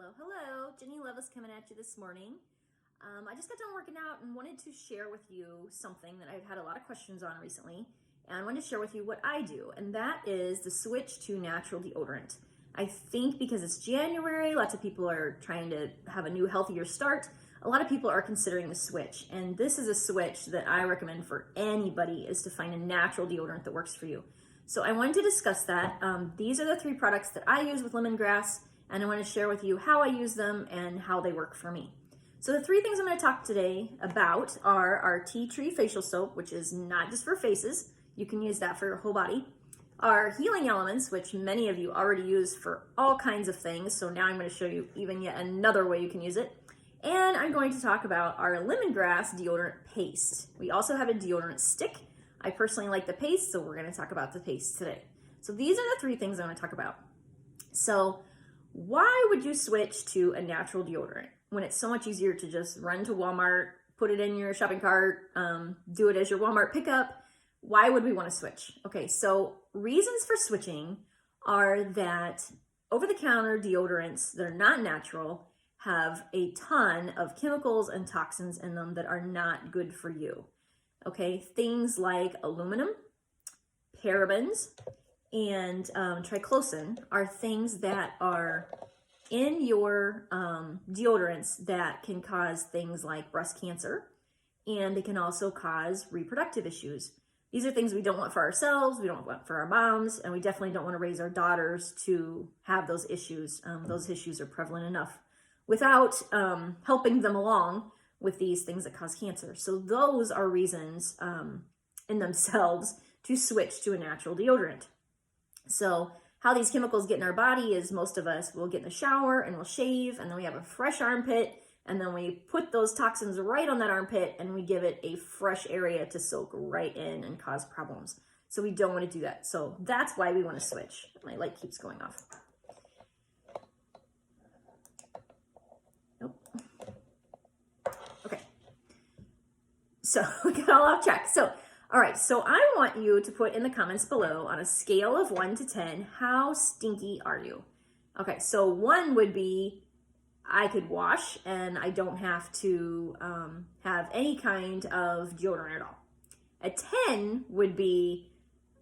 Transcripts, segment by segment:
Hello. Jenny Levis coming at you this morning. I just got done working out and wanted to share with you something that I've had a lot of questions on recently. And I wanted to share with you what I do, and that is the switch to natural deodorant. I think because it's January, lots of people are trying to have a new, healthier start. A lot of people are considering the switch, and this is a switch that I recommend for anybody, is to find a natural deodorant that works for you. So I wanted to discuss that. These are the 3 products that I use with Lemongrass, and I want to share with you how I use them and how they work for me. So the 3 things I'm going to talk today about are our tea tree facial soap, which is not just for faces. You can use that for your whole body. Our healing elements, which many of you already use for all kinds of things. So now I'm going to show you even yet another way you can use it. And I'm going to talk about our Lemongrass Deoderant Paste. We also have a deodorant stick. I personally like the paste, so we're going to talk about the paste today. So these are the 3 things I'm going to talk about. So why would you switch to a natural deodorant when it's so much easier to just run to Walmart, put it in your shopping cart, do it as your Walmart pickup? Why would we want to switch? Okay, so reasons for switching are that over-the-counter deodorants that are not natural have a ton of chemicals and toxins in them that are not good for you. Okay, things like aluminum, parabens, and triclosan are things that are in your deodorants that can cause things like breast cancer, and they can also cause reproductive issues. These are things we don't want for ourselves, we don't want for our moms, and we definitely don't want to raise our daughters to have those issues. Those issues are prevalent enough without helping them along with these things that cause cancer. So those are reasons in themselves to switch to a natural deodorant. So how these chemicals get in our body is most of us will get in the shower and we'll shave, and then we have a fresh armpit, and then we put those toxins right on that armpit and we give it a fresh area to soak right in and cause problems. So we don't want to do that. So that's why we want to switch. My light keeps going off. Nope. Okay. So we got all off track. All right, so I want you to put in the comments below, on a scale of 1 to 10, how stinky are you? Okay, so 1 would be, I could wash and I don't have to have any kind of deodorant at all. A 10 would be,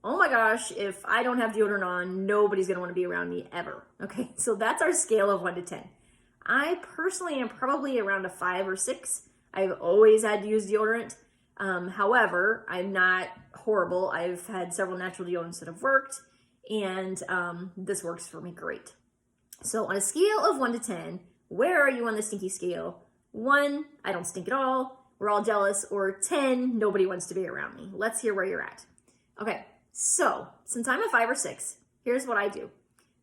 oh my gosh, if I don't have deodorant on, nobody's gonna wanna be around me ever. Okay, so that's our scale of 1 to 10. I personally am probably around a 5 or 6. I've always had to use deodorant. However, I'm not horrible. I've had several natural deodorants that have worked, and this works for me great. So on a scale of 1 to 10, where are you on the stinky scale? 1, I don't stink at all, we're all jealous, or 10, nobody wants to be around me. Let's hear where you're at. Okay, so since I'm a 5 or 6, here's what I do.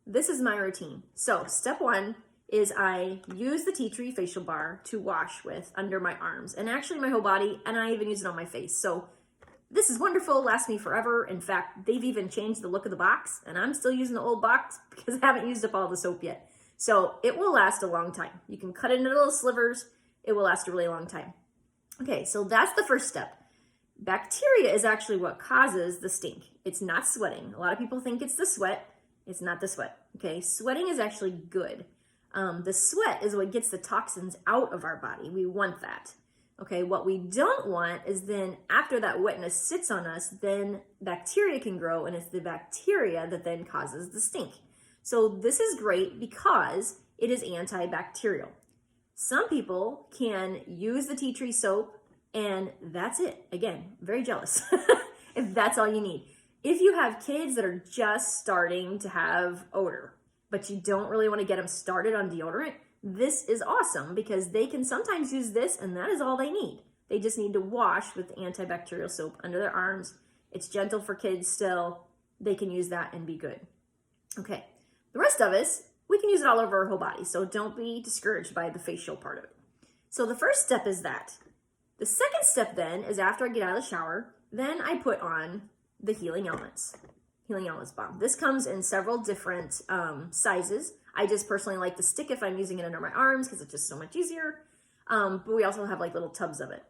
This is my routine. So step 1 is I use the tea tree facial bar to wash with under my arms, and actually my whole body, and I even use it on my face. So this is wonderful, lasts me forever. In fact, they've even changed the look of the box, and I'm still using the old box because I haven't used up all the soap yet. So it will last a long time. You can cut it into little slivers. It will last a really long time. Okay, so that's the first step. Bacteria is actually what causes the stink. It's not sweating. A lot of people think it's the sweat. It's not the sweat, okay? Sweating is actually good. The sweat is what gets the toxins out of our body. We want that. Okay, what we don't want is then after that wetness sits on us, then bacteria can grow, and it's the bacteria that then causes the stink. So this is great because it is antibacterial. Some people can use the tea tree soap and that's it. Again, very jealous if that's all you need. If you have kids that are just starting to have odor, but you don't really want to get them started on deodorant, this is awesome because they can sometimes use this and that is all they need. They just need to wash with antibacterial soap under their arms. It's gentle for kids still. They can use that and be good. Okay, the rest of us, we can use it all over our whole body, so don't be discouraged by the facial part of it. So the first step is that. The second step then is after I get out of the shower, then I put on the Healing Elements balm. This comes in several different sizes. I just personally like the stick if I'm using it under my arms because it's just so much easier. But we also have like little tubs of it.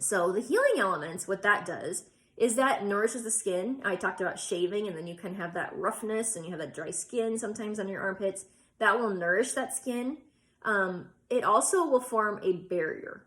So the Healing Elements, what that does is that nourishes the skin. I talked about shaving, and then you can have that roughness and you have that dry skin sometimes on your armpits. That will nourish that skin. It also will form a barrier.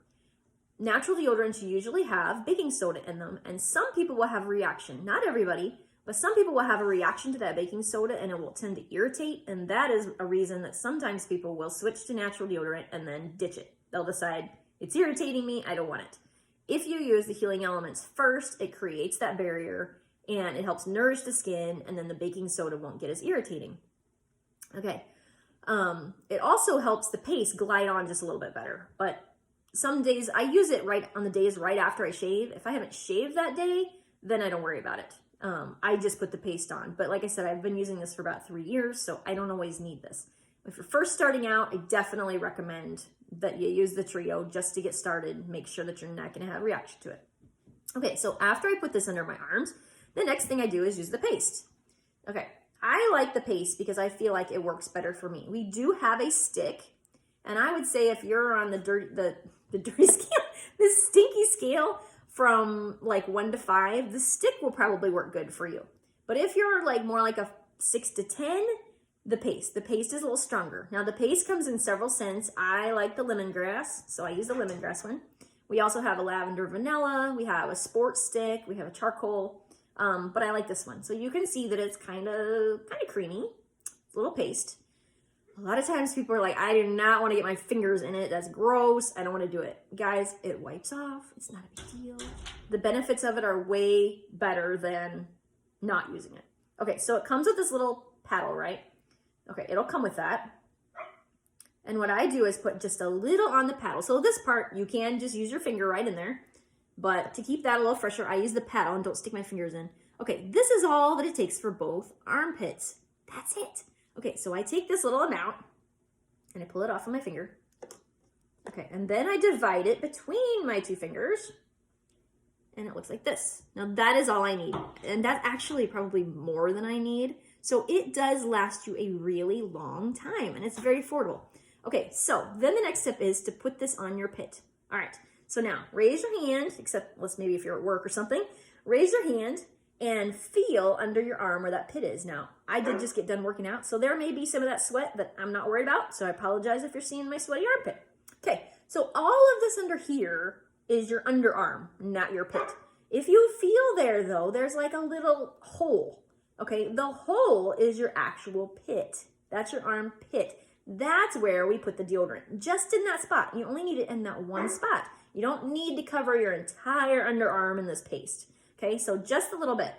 Natural deodorants usually have baking soda in them, and some people will have a reaction. Not everybody, but some people will have a reaction to that baking soda, and it will tend to irritate, and that is a reason that sometimes people will switch to natural deodorant and then ditch it. They'll decide, it's irritating me, I don't want it. If you use the healing elements first, it creates that barrier, and it helps nourish the skin, and then the baking soda won't get as irritating. Okay. It also helps the paste glide on just a little bit better, but some days I use it right on the days right after I shave. If I haven't shaved that day, then I don't worry about it. I just put the paste on. But like I said, I've been using this for about 3 years, so I don't always need this. If you're first starting out, I definitely recommend that you use the trio just to get started. Make sure that you're not going to have a reaction to it. Okay, so after I put this under my arms, the next thing I do is use the paste. Okay, I like the paste because I feel like it works better for me. We do have a stick, and I would say if you're on the dirty scale, the stinky scale from like 1 to 5, the stick will probably work good for you. But if you're like more like a 6 to 10, the paste is a little stronger. Now the paste comes in several scents. I like the lemongrass, so I use the lemongrass one. We also have a lavender vanilla, we have a sports stick, we have a charcoal, but I like this one. So you can see that it's kind of creamy. It's a little paste. A lot of times people are like, I do not want to get my fingers in it. That's gross. I don't want to do it. Guys, it wipes off. It's not a big deal. The benefits of it are way better than not using it. Okay, so it comes with this little paddle, right? Okay, it'll come with that. And what I do is put just a little on the paddle. So this part, you can just use your finger right in there. But to keep that a little fresher, I use the paddle and don't stick my fingers in. Okay, this is all that it takes for both armpits. That's it. Okay, so I take this little amount and I pull it off of my finger. Okay, and then I divide it between my 2 fingers and it looks like this. Now that is all I need. And that's actually probably more than I need. So it does last you a really long time and it's very affordable. Okay, so then the next step is to put this on your pit. All right, so now raise your hand, except let's maybe if you're at work or something, raise your hand and feel under your arm where that pit is. Now, I did just get done working out, so there may be some of that sweat that I'm not worried about, so I apologize if you're seeing my sweaty armpit. Okay, so all of this under here is your underarm, not your pit. If you feel there, though, there's like a little hole, okay? The hole is your actual pit. That's your armpit. That's where we put the deodorant, just in that spot. You only need it in that one spot. You don't need to cover your entire underarm in this paste. Okay, so just a little bit.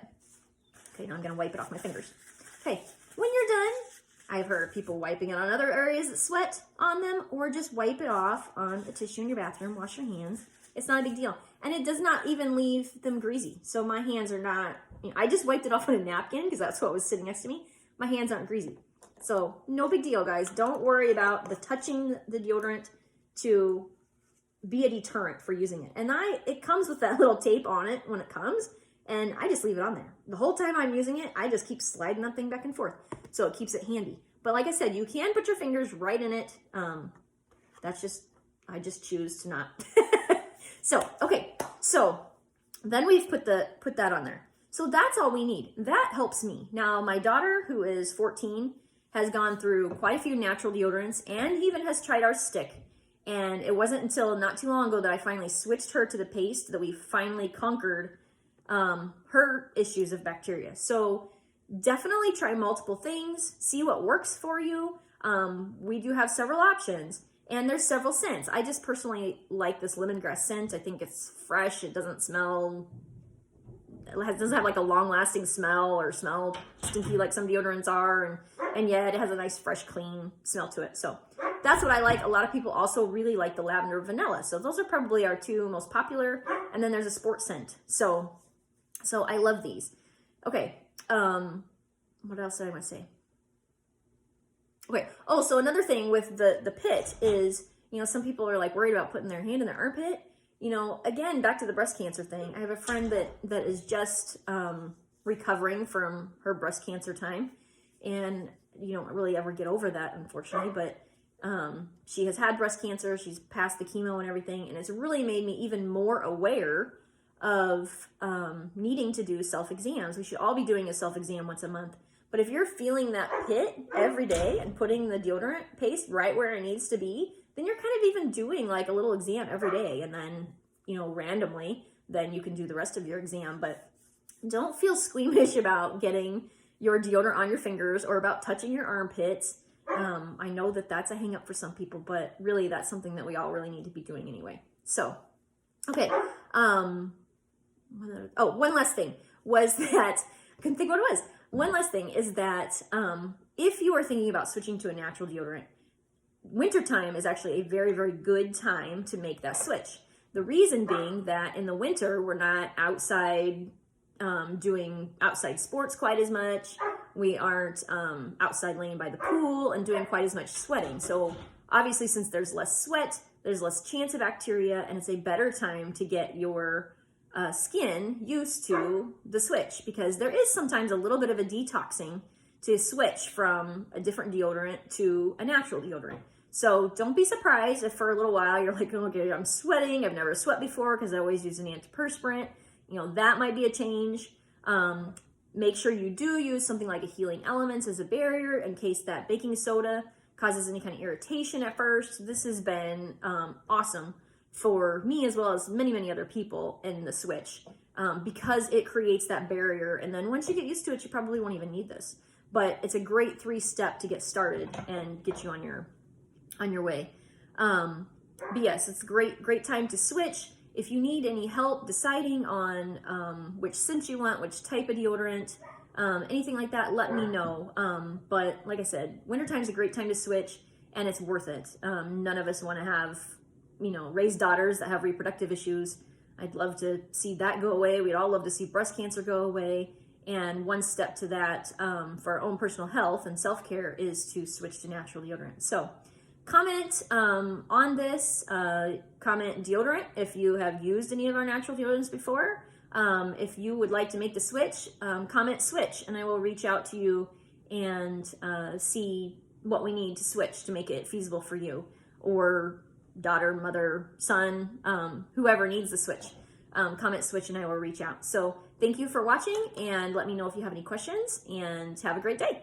Okay, now I'm gonna wipe it off my fingers. Okay, when you're done, I've heard people wiping it on other areas that sweat on them, or just wipe it off on a tissue in your bathroom, wash your hands. It's not a big deal. And it does not even leave them greasy. So my hands are not, I just wiped it off on a napkin because that's what was sitting next to me. My hands aren't greasy. So no big deal, guys. Don't worry about the touching the deodorant to be a deterrent for using it. And it comes with that little tape on it when it comes, and I just leave it on there. The whole time I'm using it, I just keep sliding that thing back and forth. So it keeps it handy. But like I said, you can put your fingers right in it. I just choose to not. So, okay. So then we've put that on there. So that's all we need. That helps me. Now, my daughter, who is 14, has gone through quite a few natural deodorants and even has tried our stick. And it wasn't until not too long ago that I finally switched her to the paste that we finally conquered her issues of bacteria. So definitely try multiple things, see what works for you. We do have several options and there's several scents. I just personally like this lemongrass scent. I think it's fresh. It doesn't smell, doesn't have like a long lasting smell or smell stinky like some deodorants are. And yet it has a nice, fresh, clean smell to it. So that's what I like. A lot of people also really like the lavender vanilla. So those are probably our 2 most popular. And then there's a sports scent. So I love these. Okay. What else did I want to say? Okay. Oh, so another thing with the pit is, some people are like worried about putting their hand in their armpit. Again, back to the breast cancer thing. I have a friend that is just recovering from her breast cancer time. And you don't really ever get over that, unfortunately, but she has had breast cancer. She's passed the chemo and everything, and it's really made me even more aware of needing to do self-exams. We should all be doing a self-exam once a month, But if you're feeling that pit every day and putting the deodorant paste right where it needs to be, then you're kind of even doing like a little exam every day, and then, randomly, then you can do the rest of your exam. But don't feel squeamish about getting your deodorant on your fingers or about touching your armpits. I know that that's a hang up for some people, but really that's something that we all really need to be doing anyway. So, okay. One last thing was that, I couldn't think what it was. One last thing is that if you are thinking about switching to a natural deodorant, wintertime is actually a very, very good time to make that switch. The reason being that in the winter, we're not outside doing outside sports quite as much. We aren't outside laying by the pool and doing quite as much sweating. So obviously, since there's less sweat, there's less chance of bacteria, and it's a better time to get your skin used to the switch, because there is sometimes a little bit of a detoxing to switch from a different deodorant to a natural deodorant. So don't be surprised if for a little while you're like, okay, I'm sweating. I've never sweat before because I always use an anti-perspirant. That might be a change. Make sure you do use something like a Healing Elements as a barrier in case that baking soda causes any kind of irritation at first. This has been awesome for me as well as many, many other people in the switch because it creates that barrier. And then once you get used to it, you probably won't even need this. But it's a great 3-step to get started and get you on your way. But yes, it's a great time to switch. If you need any help deciding on which scent you want, which type of deodorant, anything like that, let me know. But like I said, wintertime is a great time to switch, and it's worth it. None of us want to have, raise daughters that have reproductive issues. I'd love to see that go away. We'd all love to see breast cancer go away. And one step to that for our own personal health and self-care is to switch to natural deodorant. So comment on this, comment deodorant if you have used any of our natural deodorants before. If you would like to make the switch, comment switch, and I will reach out to you and see what we need to switch to make it feasible for you, or daughter, mother, son, whoever needs the switch. Comment switch and I will reach out. So thank you for watching, and let me know if you have any questions, and have a great day.